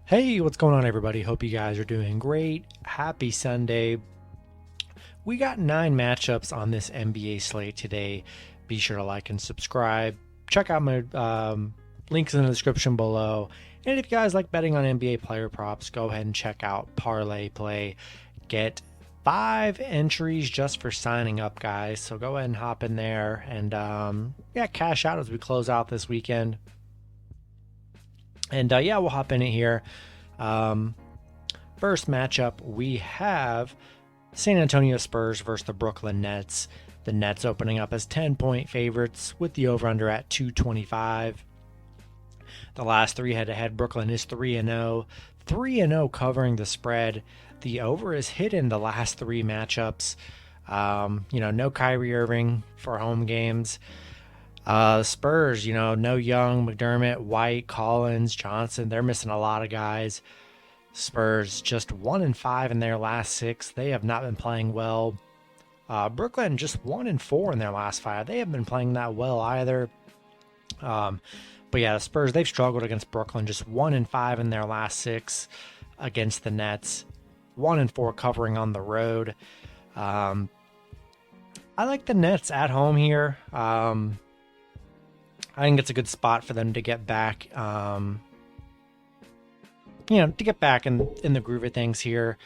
Hey, what's going on, everybody? Hope you guys are doing great. Happy Sunday. We got 9 matchups on this NBA slate today. Be sure to like and subscribe. Check out my links in the description below. And if you guys like betting on NBA player props, go ahead and check out ParlayPlay. Get 5 entries just for signing up, guys. So go ahead and hop in there and cash out as we close out this weekend. And we'll hop in it here. First matchup, we have San Antonio Spurs versus the Brooklyn Nets. The Nets opening up as 10-point favorites with the over-under at 225. The last 3 head-to-head, Brooklyn is 3-0. 3-0 covering the spread. The over is hit in the last 3 matchups. No Kyrie Irving for home games. Spurs, no Young, McDermott, White, Collins, Johnson. They're missing a lot of guys. Spurs just 1-5 in their last 6. They have not been playing well. Brooklyn just 1-4 in their last 5. They haven't been playing that well either. The Spurs, they've struggled against Brooklyn. Just 1-5 in their last 6 against the Nets. 1-4 covering on the road. I like the Nets at home here. I think it's a good spot for them to get back, to get back in the groove of things here.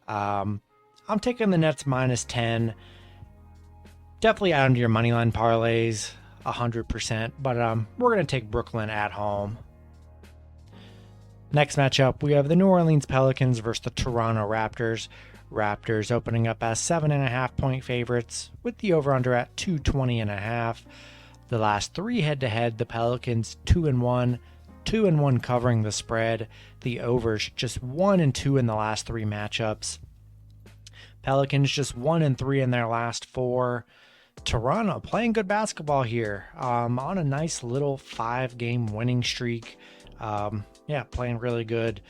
I'm taking the Nets -10. Definitely add them to your moneyline parlays, 100%. But we're going to take Brooklyn at home. Next matchup, we have the New Orleans Pelicans versus the Toronto Raptors. Raptors opening up as 7.5-point favorites with the over-under at 220.5. The last 3 head-to-head, the Pelicans 2-1, 2-1 covering the spread. The overs just 1-2 in the last 3 matchups. Pelicans just 1-3 in their last 4. Toronto playing good basketball here, on a nice little 5-game winning streak. Playing really good.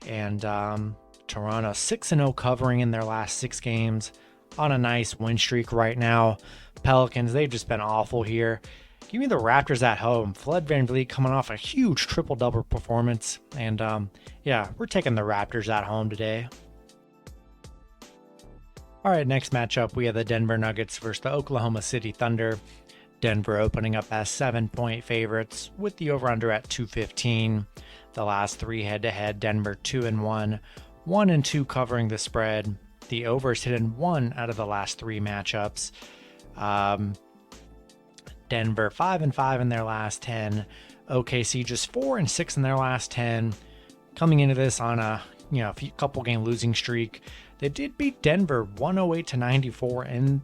And Toronto 6-0 covering in their last 6 games, on a nice win streak right now. Pelicans, they've just been awful here. Give me the Raptors at home. Fred VanVleet coming off a huge triple-double performance. And we're taking the Raptors at home today. All right, next matchup, we have the Denver Nuggets versus the Oklahoma City Thunder. Denver opening up as 7-point favorites with the over-under at 215. The last 3 head-to-head, Denver 2-1, 1-2 covering the spread. The overs hit in 1 out of the last 3 matchups. Denver 5-5 in their last 10. OKC just 4-6 in their last 10. Coming into this on a couple game losing streak. They did beat Denver 108-94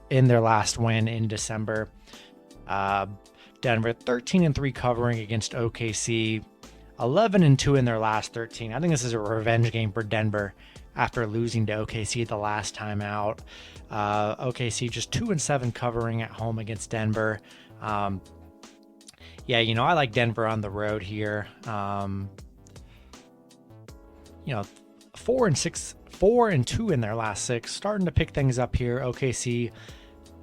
in their last win in December. Denver 13-3 covering against OKC. 11-2 in their last 13. I think this is a revenge game for Denver after losing to OKC the last time out. OKC just 2-7 covering at home against Denver. I like Denver on the road here. 4-2 in their last 6, starting to pick things up here. OKC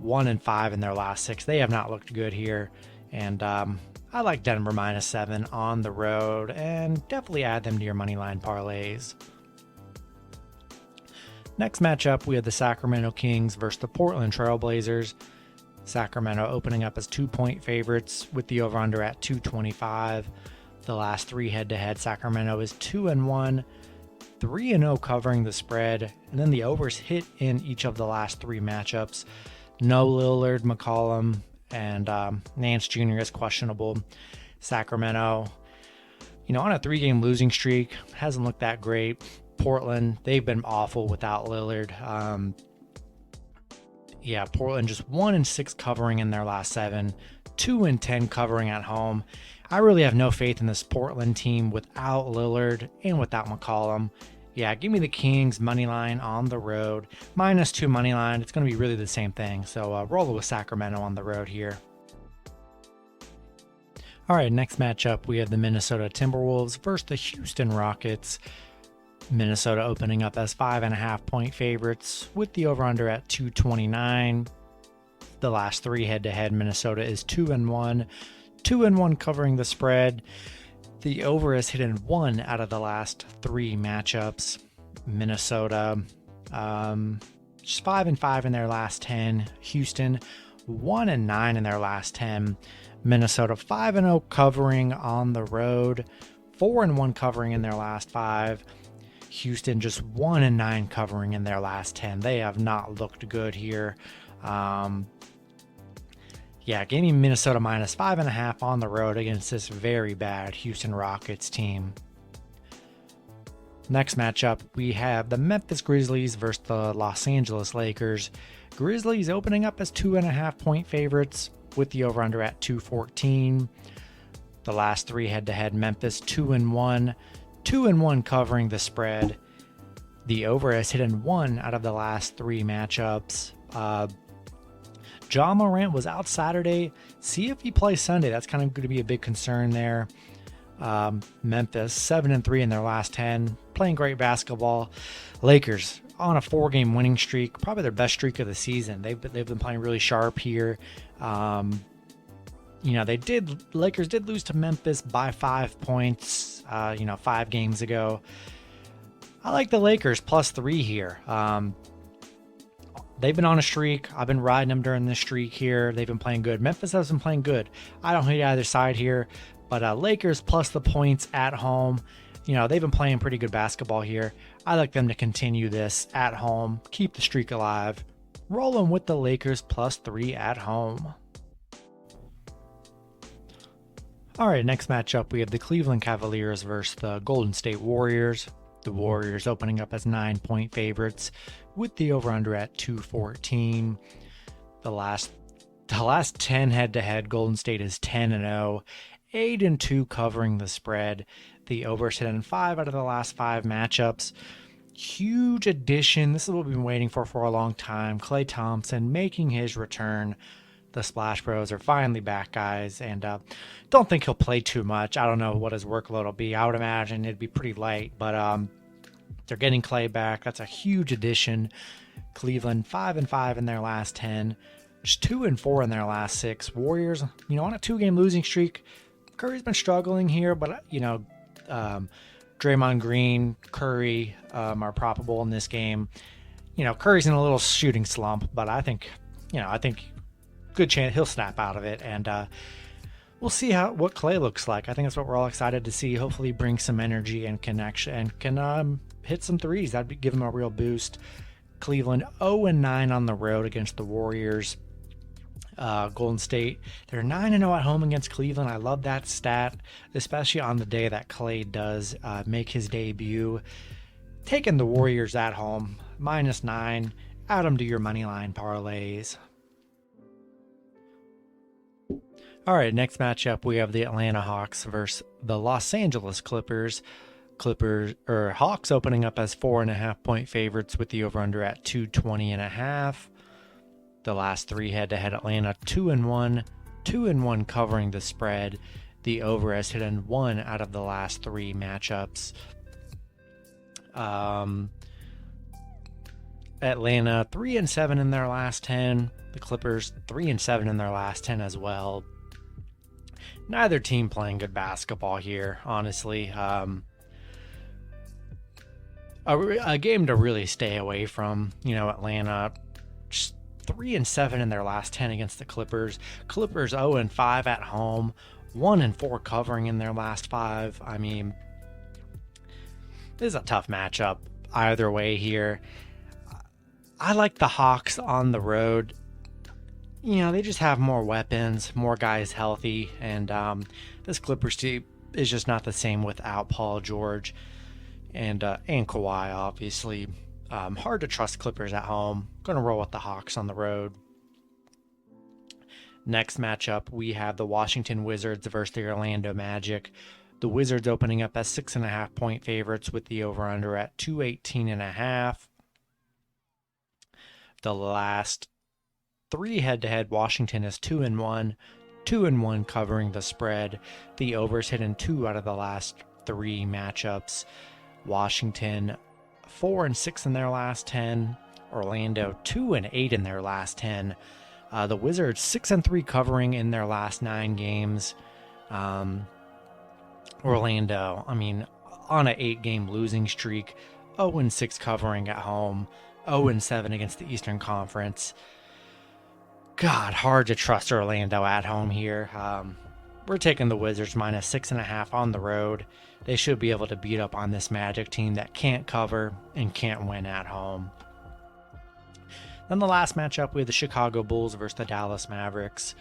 1-5 in their last 6. They have not looked good here, and I like Denver -7 on the road, and definitely add them to your moneyline parlays. Next matchup, we have the Sacramento Kings versus the Portland Trail Blazers. Sacramento opening up as 2-point favorites with the over-under at 225. The last 3 head-to-head, Sacramento is 2-1, 3-0 covering the spread, and then the overs hit in each of the last 3 matchups. No Lillard, McCollum, and Nance Jr. is questionable. Sacramento, on a 3-game losing streak, hasn't looked that great. Portland, they've been awful without Lillard. Portland just 1-6 covering in their last 7, 2-10 covering at home. I really have no faith in this Portland team without Lillard and without McCollum. Give me the Kings money line on the road. -2 money line. It's going to be really the same thing. So roll with Sacramento on the road here. All right, next matchup, we have the Minnesota Timberwolves versus the Houston Rockets. Minnesota opening up as 5.5-point favorites with the over-under at 229. The last 3 head-to-head, Minnesota is 2-1, 2-1 covering the spread. The over is hit in 1 out of the last 3 matchups. Minnesota, just 5-5 in their last 10. Houston, 1-9 in their last 10. Minnesota 5-0 covering on the road, 4-1 covering in their last 5. Houston just 1-9 covering in their last 10. They have not looked good here. Gave me Minnesota minus 5.5 on the road against this very bad Houston Rockets team. Next matchup, we have the Memphis Grizzlies versus the Los Angeles Lakers. Grizzlies opening up as 2.5-point favorites with the over-under at 214. The last 3 head-to-head, Memphis 2-1, 2-1 covering the spread. The over has hit in 1 out of the last 3 matchups. Ja Morant was out Saturday. See if he plays Sunday. That's kind of going to be a big concern there. Memphis 7-3 in their last 10, playing great basketball. Lakers on a 4-game winning streak, probably their best streak of the season. They've been playing really sharp here. Lakers did lose to Memphis by 5 points, 5 games ago. I like the Lakers +3 here. They've been on a streak. I've been riding them during this streak here. They've been playing good. Memphis has been playing good. I don't hate either side here, but Lakers plus the points at home. They've been playing pretty good basketball here. I like them to continue this at home, keep the streak alive. Rolling with the Lakers +3 at home. All right, next matchup, we have the Cleveland Cavaliers versus the Golden State Warriors. The Warriors opening up as 9-point favorites with the over-under at 214. The last 10 head-to-head, Golden State is 10-0, 8-2 covering the spread. The over is hit in 5 out of the last 5 matchups. Huge addition. This is what we've been waiting for a long time. Klay Thompson making his return. The Splash Bros are finally back, guys, and don't think he'll play too much. I don't know what his workload will be. I would imagine it'd be pretty light, but they're getting Klay back. That's a huge addition. Cleveland 5-5 in their last 10, just 2-4 in their last 6. Warriors, on a 2-game losing streak. Curry's been struggling here, but Draymond Green, Curry are probable in this game. Curry's in a little shooting slump, but I think good chance he'll snap out of it, and we'll see what Klay looks like. I think that's what we're all excited to see. Hopefully bring some energy and connection and can hit some threes. That'd give him a real boost. Cleveland 0-9 on the road against the Warriors. Golden State, they're 9-0 at home against Cleveland. I love that stat, especially on the day that Klay does make his debut. Taking the Warriors at home, -9. Add them to your money line parlays. All right, next matchup, we have the Atlanta Hawks versus the Los Angeles Clippers. Hawks opening up as 4.5-point favorites with the over-under at 220.5. The last 3 head-to-head, Atlanta 2-1, 2-1 covering the spread. The over has hit in 1 out of the last 3 matchups. Atlanta 3-7 in their last 10. The Clippers 3-7 in their last 10 as well. Neither team playing good basketball here, honestly. A game to really stay away from. Atlanta just 3-7 in their last 10 against the Clippers. Clippers 0-5 at home, 1-4 covering in their last 5. I mean, this is a tough matchup either way here. I like the Hawks on the road. They just have more weapons, more guys healthy, and this Clippers team is just not the same without Paul George and Kawhi, obviously. Hard to trust Clippers at home. Going to roll with the Hawks on the road. Next matchup, we have the Washington Wizards versus the Orlando Magic. The Wizards opening up as 6.5-point favorites with the over-under at 218.5. The last 3 head-to-head, Washington is 2-1, 2-1 covering the spread. The overs hit in 2 out of the last 3 matchups. Washington 4-6 in their last 10. Orlando 2-8 in their last 10. The Wizards 6-3 covering in their last 9 games. Orlando, I mean, on an 8-game losing streak, 0-6 covering at home, 0-7 against the Eastern Conference. God, hard to trust Orlando at home here. We're taking the Wizards minus 6.5 on the road. They should be able to beat up on this Magic team that can't cover and can't win at home. Then the last matchup, we have the Chicago Bulls versus the Dallas Mavericks.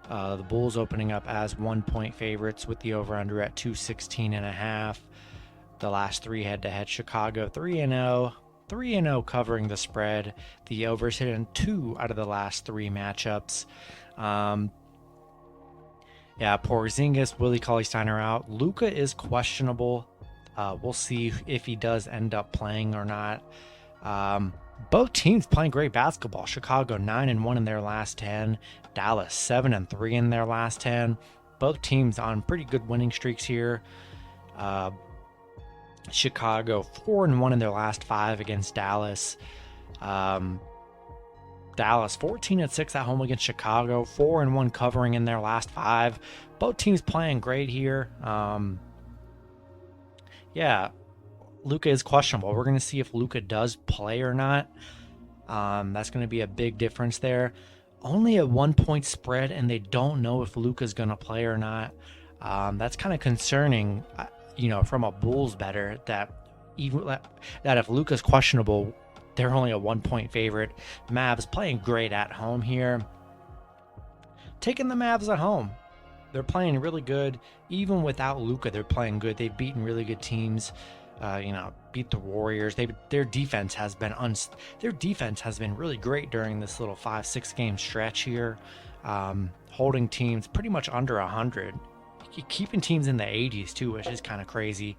The Bulls opening up as 1-point favorites with the over-under at 216.5. The last 3 head-to-head, Chicago 3-0. 3-0 covering the spread. The overs hit in 2 out of the last 3 matchups. Porzingis, Willie Cauley-Stein are out. Luka is questionable. We'll see if he does end up playing or not. Both teams playing great basketball. Chicago 9-1 in their last 10. Dallas 7-3 in their last 10. Both teams on pretty good winning streaks here. Chicago 4-1 in their last 5 against Dallas. Dallas 14-6 at home against Chicago. 4-1 covering in their last 5. Both teams playing great here. Luka is questionable. We're going to see if Luka does play or not. That's going to be a big difference there. Only a 1-point spread, and they don't know if Luka's going to play or not. That's kind of concerning, from a Bulls bettor that if Luka's questionable, they're only a 1-point favorite. Mavs playing great at home here. Taking the Mavs at home. They're playing really good. Even without Luka, they're playing good. They've beaten really good teams. Beat the Warriors. Their defense has been really great during this little 5-6 game stretch here, holding teams pretty much under 100, keeping teams in the 80s too, which is kind of crazy.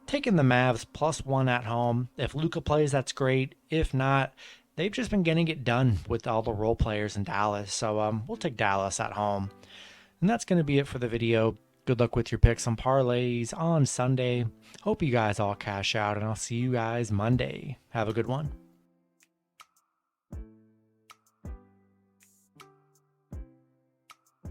Taking the Mavs +1 at home. If Luka plays, that's great. If not, they've just been getting it done with all the role players in Dallas. So we'll take Dallas at home. And that's going to be it for the video. Good luck with your picks on parlays on Sunday. Hope you guys all cash out, and I'll see you guys Monday. Have a good one.